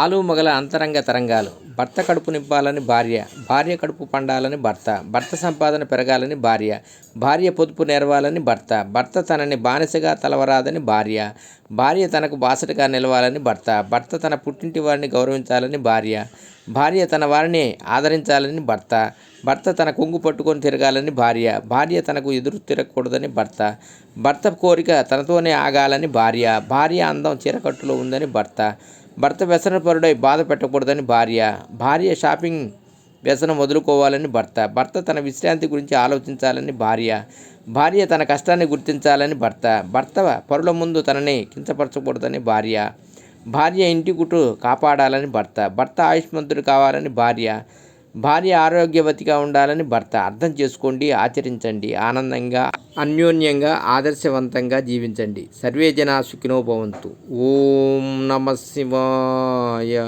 ఆలు మొగల అంతరంగ తరంగాలు. భర్త కడుపు నింపాలని భార్య, భార్య కడుపు పండాలని భర్త, భర్త సంపాదన పెరగాలని భార్య, భార్య పొదుపు నేర్వాలని భర్త, భర్త తనని బానిసగా తలవరాదని భార్య, భార్య తనకు బాసటగా నిలవాలని భర్త, భర్త తన పుట్టింటి వారిని గౌరవించాలని భార్య, భార్య తన వారిని ఆదరించాలని భర్త, భర్త తన కొంగు పట్టుకొని తిరగాలని భార్య, భార్య తనకు ఎదురు తిరగకూడదని భర్త, భర్త కోరిక తనతోనే ఆగాలని భార్య, భార్య అందం చీరకట్టులో ఉందని భర్త, భర్త వ్యసనపరుడై బాధ పెట్టకూడదని భార్య, భార్య షాపింగ్ వ్యసనం వదులుకోవాలని భర్త, భర్త తన విశ్రాంతి గురించి ఆలోచించాలని భార్య, భార్య తన కష్టాన్ని గుర్తించాలని భర్త, భర్త పరుల ముందు తనని కించపరచకూడదని భార్య, భార్య ఇంటి గుట్టు కాపాడాలని భర్త, భర్త ఆయుష్మంతుడు కావాలని భార్య, భార్య ఆరోగ్యవతిగా ఉండాలని భర్త. అర్థం చేసుకోండి, ఆచరించండి, ఆనందంగా అన్యోన్యంగా ఆదర్శవంతంగా జీవించండి. సర్వే జనా సుఖినో భవంతు. ఓం నమ శివాయ.